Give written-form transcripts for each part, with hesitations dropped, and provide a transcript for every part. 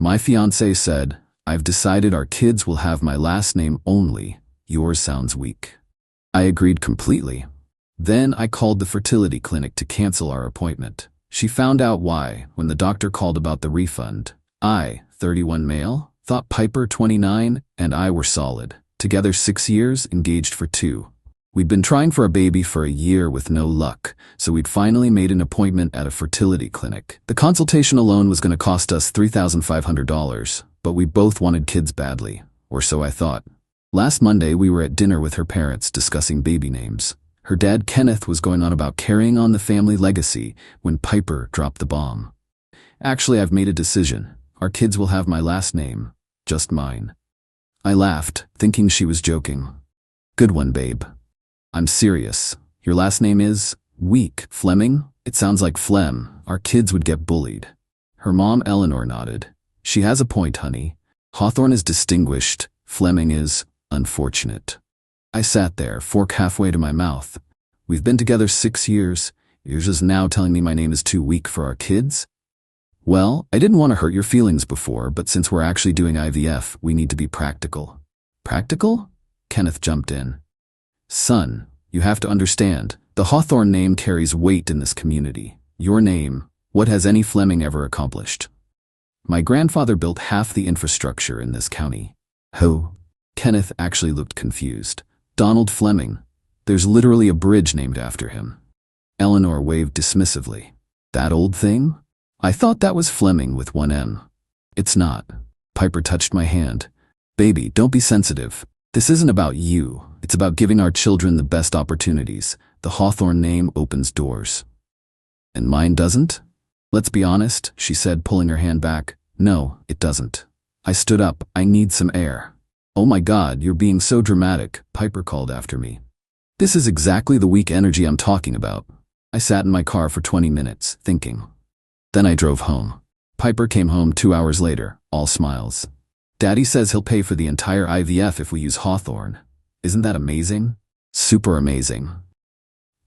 My fiancé said, "I've decided our kids will have my last name only. Yours sounds weak." I agreed completely. Then I called the fertility clinic to cancel our appointment. She found out why when the doctor called about the refund. I, 31 male, thought Piper, 29, and I were solid. Together 6 years, engaged for 2. We'd been trying for a baby for a year with no luck, so we'd finally made an appointment at a fertility clinic. The consultation alone was going to cost us $3,500, but we both wanted kids badly, or so I thought. Last Monday, we were at dinner with her parents discussing baby names. Her dad, Kenneth, was going on about carrying on the family legacy when Piper dropped the bomb. "Actually, I've made a decision. Our kids will have my last name, just mine." I laughed, thinking she was joking. "Good one, babe." "I'm serious. Your last name is weak. Fleming? It sounds like phlegm. Our kids would get bullied." Her mom, Eleanor, nodded. "She has a point, honey. Hawthorne is distinguished. Fleming is unfortunate." I sat there, fork halfway to my mouth. We've been together 6 years. You're just now telling me my name is too weak for our kids? Well, I didn't want to hurt your feelings before, but since we're actually doing IVF, we need to be practical. Practical? Kenneth jumped in. "Son, you have to understand, the Hawthorne name carries weight in this community. Your name, what has any Fleming ever accomplished? My grandfather built half the infrastructure in this county." "Who?" Kenneth actually looked confused. "Donald Fleming. There's literally a bridge named after him." Eleanor waved dismissively. "That old thing? I thought that was Fleming with one M." "It's not." Piper touched my hand. "Baby, don't be sensitive. This isn't about you. It's about giving our children the best opportunities. The Hawthorne name opens doors." "And mine doesn't?" "Let's be honest," she said, pulling her hand back. "No, it doesn't." I stood up. "I need some air." "Oh my God, you're being so dramatic," Piper called after me. "This is exactly the weak energy I'm talking about." I sat in my car for 20 minutes, thinking. Then I drove home. Piper came home 2 hours later, all smiles. "Daddy says he'll pay for the entire IVF if we use Hawthorne. Isn't that amazing?" "Super amazing."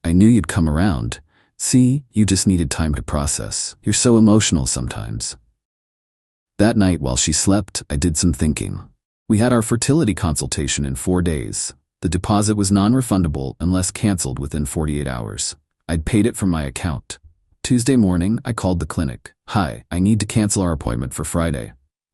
"I knew you'd come around. See, you just needed time to process. You're so emotional sometimes." That night while she slept, I did some thinking. We had our fertility consultation in 4 days. The deposit was non-refundable unless canceled within 48 hours. I'd paid it from my account. Tuesday morning, I called the clinic. "Hi, I need to cancel our appointment for Friday."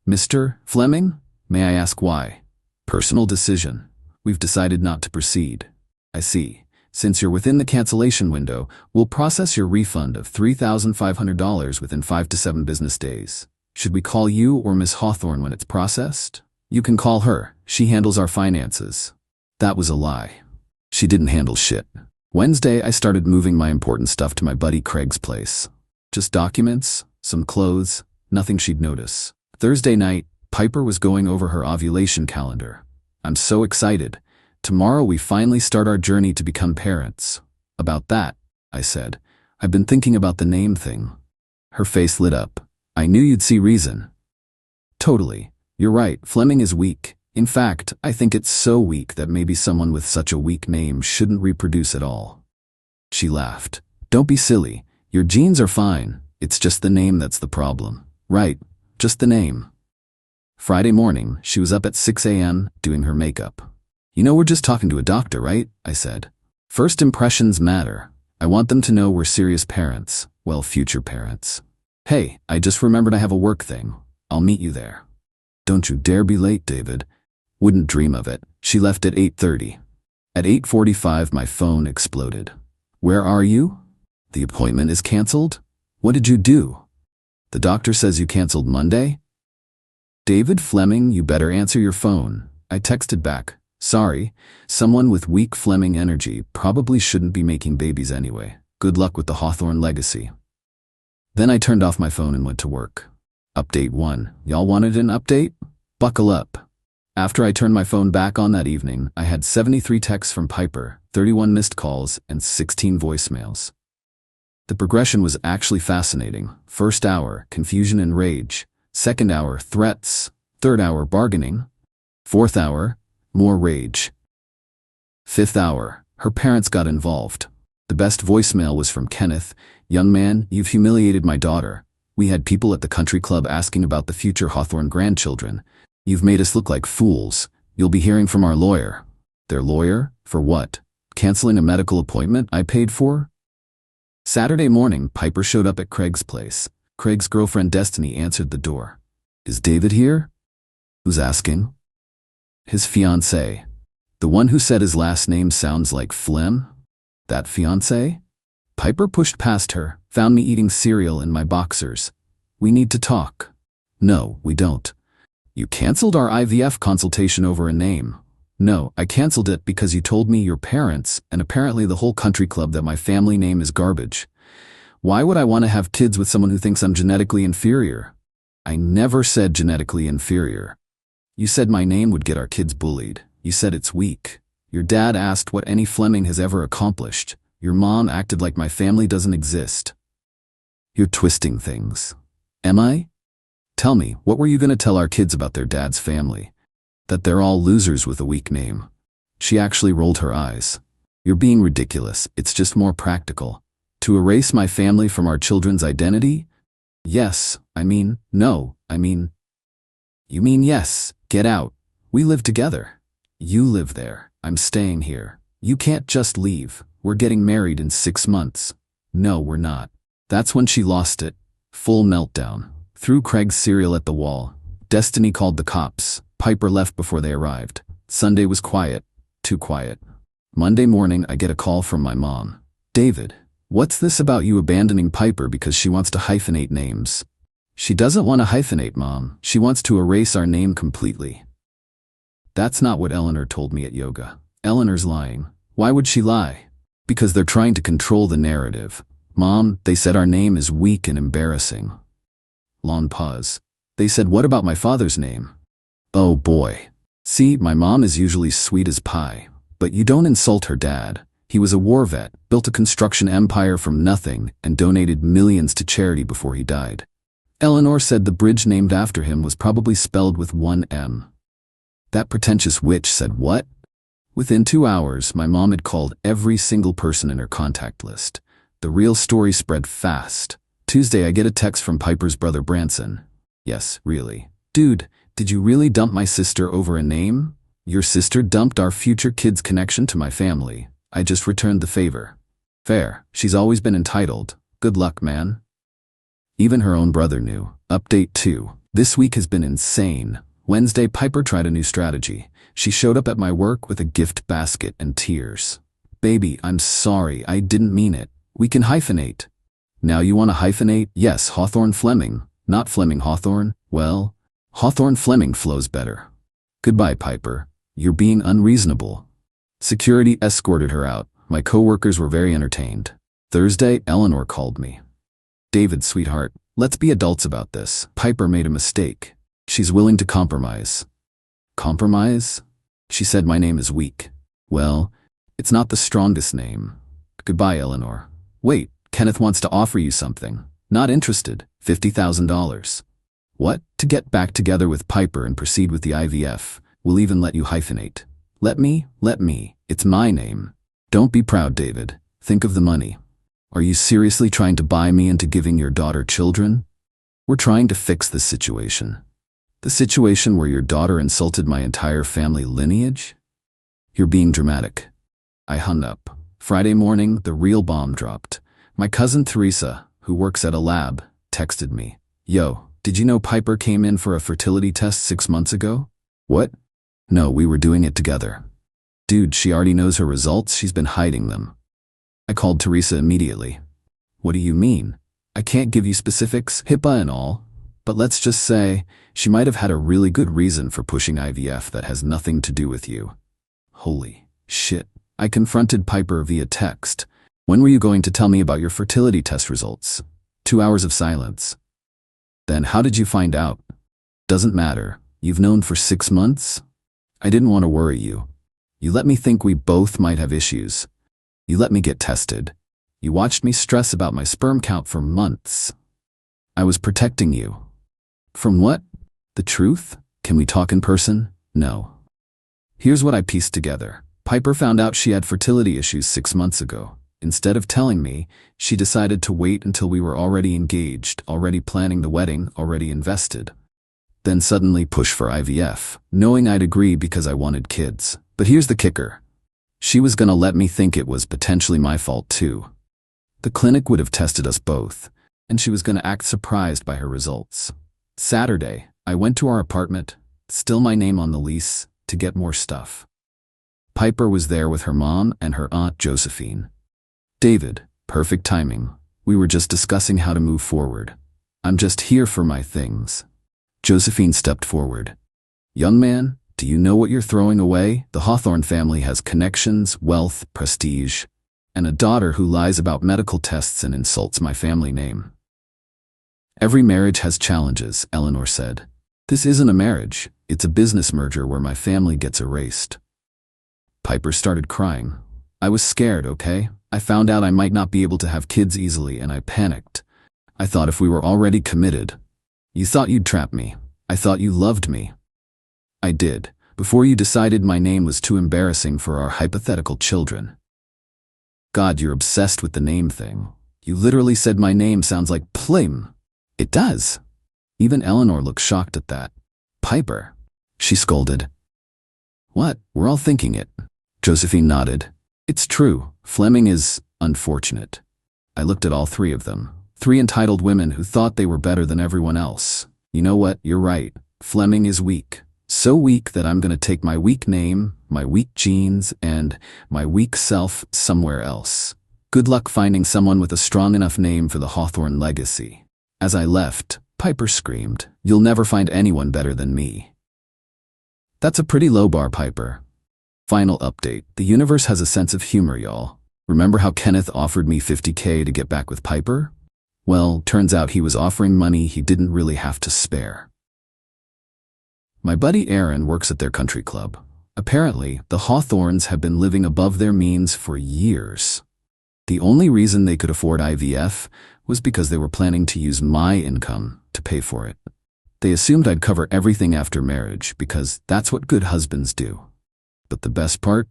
"Mr. Fleming? May I ask why?" "Personal decision. We've decided not to proceed." "I see. Since you're within the cancellation window, we'll process your refund of $3,500 within 5 to 7 business days. Should we call you or Miss Hawthorne when it's processed?" "You can call her. She handles our finances." That was a lie. She didn't handle shit. Wednesday, I started moving my important stuff to my buddy Craig's place. Just documents, some clothes, nothing she'd notice. Thursday night, Piper was going over her ovulation calendar. "I'm so excited. Tomorrow we finally start our journey to become parents." "About that," I said, "I've been thinking about the name thing." Her face lit up. "I knew you'd see reason." "Totally. You're right, Fleming is weak. In fact, I think it's so weak that maybe someone with such a weak name shouldn't reproduce at all." She laughed. "Don't be silly. Your genes are fine. It's just the name that's the problem." "Right, just the name." Friday morning, she was up at 6 a.m. doing her makeup. "You know we're just talking to a doctor, right?" I said. "First impressions matter. I want them to know we're serious parents. Well, future parents." "Hey, I just remembered I have a work thing. I'll meet you there." "Don't you dare be late, David." "Wouldn't dream of it." She left at 8:30. At 8:45, my phone exploded. "Where are you?" "The appointment is canceled." "What did you do?" "The doctor says you canceled Monday." "David Fleming, you better answer your phone." I texted back. "Sorry, someone with weak Fleming energy probably shouldn't be making babies anyway. Good luck with the Hawthorne legacy." Then I turned off my phone and went to work. Update 1. Y'all wanted an update? Buckle up. After I turned my phone back on that evening, I had 73 texts from Piper, 31 missed calls, and 16 voicemails. The progression was actually fascinating. First hour, confusion and rage. Second hour, threats. Third hour, bargaining. Fourth hour, more rage. Fifth hour, her parents got involved. The best voicemail was from Kenneth. "Young man, you've humiliated my daughter. We had people at the country club asking about the future Hawthorne grandchildren. You've made us look like fools. You'll be hearing from our lawyer. Their lawyer? For what? Canceling a medical appointment I paid for? Saturday morning, Piper showed up at Craig's place. Craig's girlfriend Destiny answered the door. Is David here? Who's asking? His fiancée. The one who said his last name sounds like phlegm? That fiancée? Piper pushed past her, found me eating cereal in my boxers. We need to talk. No, we don't. You canceled our IVF consultation over a name. No, I canceled it because you told me your parents, and apparently the whole country club, that my family name is garbage. Why would I want to have kids with someone who thinks I'm genetically inferior? I never said genetically inferior. You said my name would get our kids bullied. You said it's weak. Your dad asked what any Fleming has ever accomplished. Your mom acted like my family doesn't exist. You're twisting things. Am I? Tell me, what were you going to tell our kids about their dad's family? That they're all losers with a weak name. She actually rolled her eyes. You're being ridiculous. It's just more practical. To erase my family from our children's identity? Yes, no, You mean yes, get out. We live together. You live there. I'm staying here. You can't just leave. We're getting married in 6 months. No, we're not. That's when she lost it. Full meltdown. Threw Craig's cereal at the wall. Destiny called the cops. Piper left before they arrived. Sunday was quiet. Too quiet. Monday morning, I get a call from my mom. David, what's this about you abandoning Piper because she wants to hyphenate names? She doesn't want to hyphenate, Mom. She wants to erase our name completely. That's not what Eleanor told me at yoga. Eleanor's lying. Why would she lie? Because they're trying to control the narrative. Mom, they said our name is weak and embarrassing. Long pause. They said, what about my father's name? Oh boy. See, my mom is usually sweet as pie. But you don't insult her dad. He was a war vet, built a construction empire from nothing, and donated millions to charity before he died. Eleanor said the bridge named after him was probably spelled with one M. That pretentious witch said what? Within 2 hours, my mom had called every single person in her contact list. The real story spread fast. Tuesday, I get a text from Piper's brother Branson. Yes, really. Dude, did you really dump my sister over a name? Your sister dumped our future kid's connection to my family. I just returned the favor. Fair. She's always been entitled. Good luck, man. Even her own brother knew. Update 2. This week has been insane. Wednesday, Piper tried a new strategy. She showed up at my work with a gift basket and tears. Baby, I'm sorry, I didn't mean it. We can hyphenate. Now you want to hyphenate? Yes, Hawthorne Fleming. Not Fleming Hawthorne. Well, Hawthorne Fleming flows better. Goodbye, Piper. You're being unreasonable. Security escorted her out. My coworkers were very entertained. Thursday, Eleanor called me. David, sweetheart, let's be adults about this. Piper made a mistake. She's willing to compromise. Compromise? She said my name is weak. Well, it's not the strongest name. Goodbye, Eleanor. Wait, Kenneth wants to offer you something. Not interested. $50,000. What? To get back together with Piper and proceed with the IVF. We'll even let you hyphenate. Let me. It's my name. Don't be proud, David. Think of the money. Are you seriously trying to buy me into giving your daughter children? We're trying to fix this situation. The situation where your daughter insulted my entire family lineage? You're being dramatic. I hung up. Friday morning, the real bomb dropped. My cousin Teresa, who works at a lab, texted me. Yo, did you know Piper came in for a fertility test 6 months ago? What? No, we were doing it together. Dude, she already knows her results. She's been hiding them. I called Teresa immediately. What do you mean? I can't give you specifics, HIPAA and all. But let's just say, she might have had a really good reason for pushing IVF that has nothing to do with you. Holy shit. I confronted Piper via text. When were you going to tell me about your fertility test results? 2 hours of silence. Then how did you find out? Doesn't matter. You've known for 6 months? I didn't want to worry you. You let me think we both might have issues. You let me get tested. You watched me stress about my sperm count for months. I was protecting you. From what? The truth? Can we talk in person? No. Here's what I pieced together. Piper found out she had fertility issues 6 months ago. Instead of telling me, she decided to wait until we were already engaged, already planning the wedding, already invested. Then suddenly push for IVF, knowing I'd agree because I wanted kids. But here's the kicker. She was gonna let me think it was potentially my fault too. The clinic would have tested us both, and she was gonna act surprised by her results. Saturday, I went to our apartment, still my name on the lease, to get more stuff. Piper was there with her mom and her aunt Josephine. David, perfect timing. We were just discussing how to move forward. I'm just here for my things. Josephine stepped forward. Young man, do you know what you're throwing away? The Hawthorne family has connections, wealth, prestige, and a daughter who lies about medical tests and insults my family name. Every marriage has challenges, Eleanor said. This isn't a marriage, it's a business merger where my family gets erased. Piper started crying. I was scared, okay? I found out I might not be able to have kids easily and I panicked. I thought if we were already committed. You thought you'd trap me. I thought you loved me. I did, before you decided my name was too embarrassing for our hypothetical children. God, you're obsessed with the name thing. You literally said my name sounds like Plim. It does. Even Eleanor looked shocked at that. Piper, she scolded. What? We're all thinking it. Josephine nodded. It's true. Fleming is unfortunate. I looked at all three of them. 3 entitled women who thought they were better than everyone else. You know what? You're right. Fleming is weak. So weak that I'm gonna take my weak name, my weak genes, and my weak self somewhere else. Good luck finding someone with a strong enough name for the Hawthorne legacy. As I left, Piper screamed, You'll never find anyone better than me. That's a pretty low bar, Piper. Final update. The universe has a sense of humor, y'all. Remember how Kenneth offered me $50K to get back with Piper? Well, turns out he was offering money he didn't really have to spare. My buddy Aaron works at their country club. Apparently, the Hawthorns have been living above their means for years. The only reason they could afford IVF was because they were planning to use my income to pay for it. They assumed I'd cover everything after marriage because that's what good husbands do. But the best part?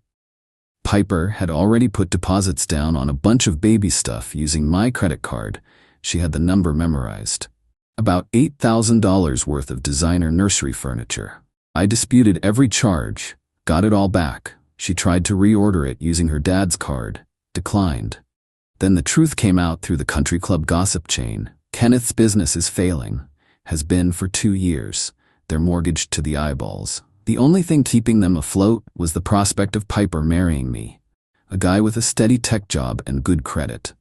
Piper had already put deposits down on a bunch of baby stuff using my credit card. She had the number memorized. About $8,000 worth of designer nursery furniture. I disputed every charge, got it all back. She tried to reorder it using her dad's card, declined. Then the truth came out through the country club gossip chain. Kenneth's business is failing, has been for 2 years. They're mortgaged to the eyeballs. The only thing keeping them afloat was the prospect of Piper marrying me, a guy with a steady tech job and good credit.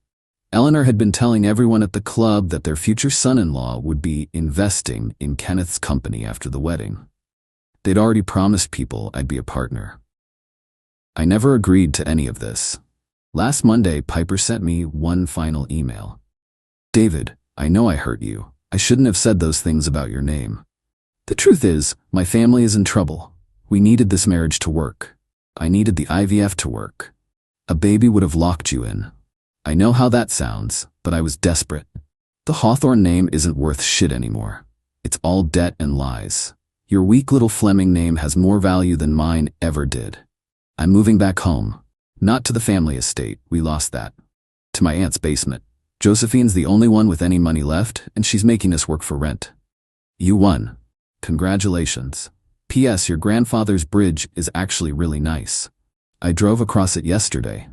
Eleanor had been telling everyone at the club that their future son-in-law would be investing in Kenneth's company after the wedding. They'd already promised people I'd be a partner. I never agreed to any of this. Last Monday, Piper sent me one final email. David, I know I hurt you. I shouldn't have said those things about your name. The truth is, my family is in trouble. We needed this marriage to work. I needed the IVF to work. A baby would have locked you in. I know how that sounds, but I was desperate. The Hawthorne name isn't worth shit anymore. It's all debt and lies. Your weak little Fleming name has more value than mine ever did. I'm moving back home. Not to the family estate, we lost that. To my aunt's basement. Josephine's the only one with any money left, and she's making us work for rent. You won. Congratulations. P.S. Your grandfather's bridge is actually really nice. I drove across it yesterday.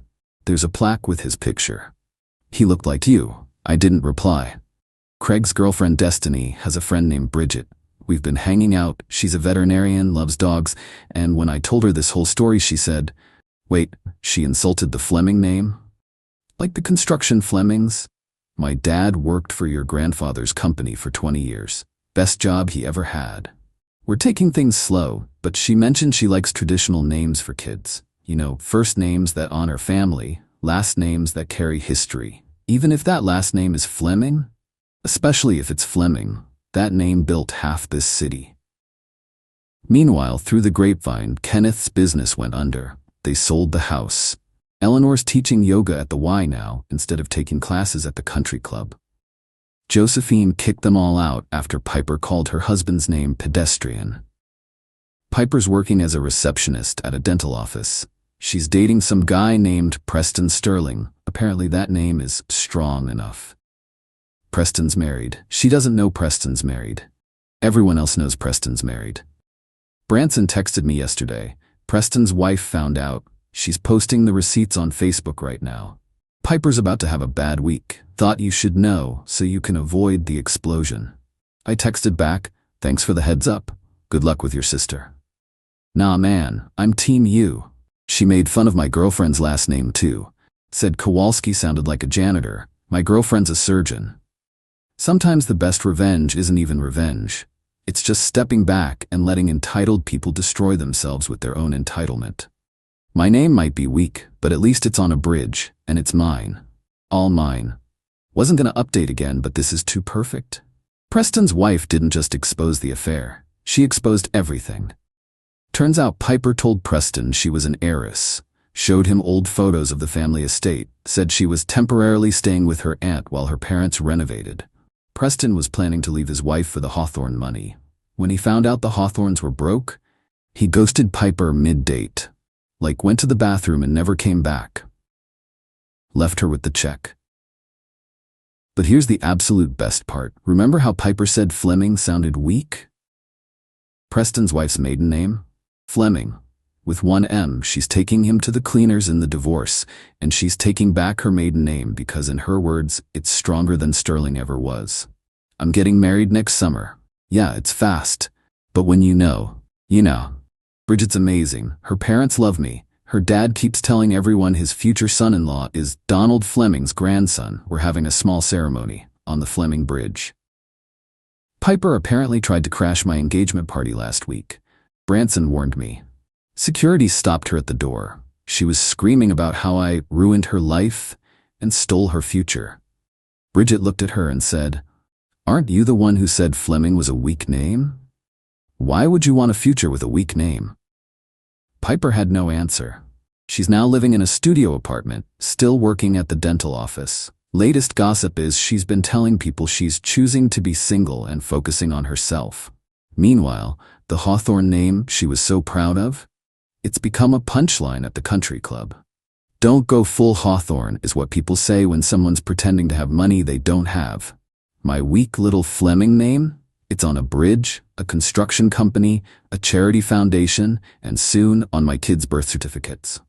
There's a plaque with his picture. He looked like you. I didn't reply. Craig's girlfriend Destiny has a friend named Bridget. We've been hanging out. She's a veterinarian, loves dogs, and when I told her this whole story, she said, wait, she insulted the Fleming name? Like the construction Flemings? My dad worked for your grandfather's company for 20 years. Best job he ever had. We're taking things slow, but she mentioned she likes traditional names for kids. You know, first names that honor family, last names that carry history. Even if that last name is Fleming? Especially if it's Fleming, that name built half this city. Meanwhile, through the grapevine, Kenneth's business went under. They sold the house. Eleanor's teaching yoga at the Y now, instead of taking classes at the country club. Josephine kicked them all out after Piper called her husband's name pedestrian. Piper's working as a receptionist at a dental office. She's dating some guy named Preston Sterling. Apparently that name is strong enough. Preston's married. She doesn't know Preston's married. Everyone else knows Preston's married. Branson texted me yesterday. Preston's wife found out. She's posting the receipts on Facebook right now. Piper's about to have a bad week. Thought you should know so you can avoid the explosion. I texted back, thanks for the heads up. Good luck with your sister. Nah man, I'm Team U. She made fun of my girlfriend's last name too. Said Kowalski sounded like a janitor. My girlfriend's a surgeon. Sometimes the best revenge isn't even revenge. It's just stepping back and letting entitled people destroy themselves with their own entitlement. My name might be weak, but at least it's on a bridge, and it's mine. All mine. Wasn't gonna update again, but this is too perfect. Preston's wife didn't just expose the affair. She exposed everything. Turns out Piper told Preston she was an heiress, showed him old photos of the family estate, said she was temporarily staying with her aunt while her parents renovated. Preston was planning to leave his wife for the Hawthorne money. When he found out the Hawthornes were broke, he ghosted Piper mid-date. Like went to the bathroom and never came back. Left her with the check. But here's the absolute best part. Remember how Piper said Fleming sounded weak? Preston's wife's maiden name? Fleming. With one M, she's taking him to the cleaners in the divorce, and she's taking back her maiden name because, in her words, it's stronger than Sterling ever was. I'm getting married next summer. Yeah, it's fast. But when you know, you know. Bridget's amazing. Her parents love me. Her dad keeps telling everyone his future son-in-law is Donald Fleming's grandson. We're having a small ceremony on the Fleming Bridge. Piper apparently tried to crash my engagement party last week. Branson warned me. Security stopped her at the door. She was screaming about how I ruined her life and stole her future. Bridget looked at her and said, "Aren't you the one who said Fleming was a weak name? Why would you want a future with a weak name?" Piper had no answer. She's now living in a studio apartment, still working at the dental office. Latest gossip is she's been telling people she's choosing to be single and focusing on herself. Meanwhile, the Hawthorne name she was so proud of? It's become a punchline at the country club. Don't go full Hawthorne is what people say when someone's pretending to have money they don't have. My weak little Fleming name? It's on a bridge, a construction company, a charity foundation, and soon on my kids' birth certificates.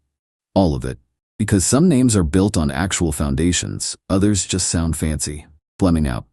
All of it. Because some names are built on actual foundations, others just sound fancy. Fleming out.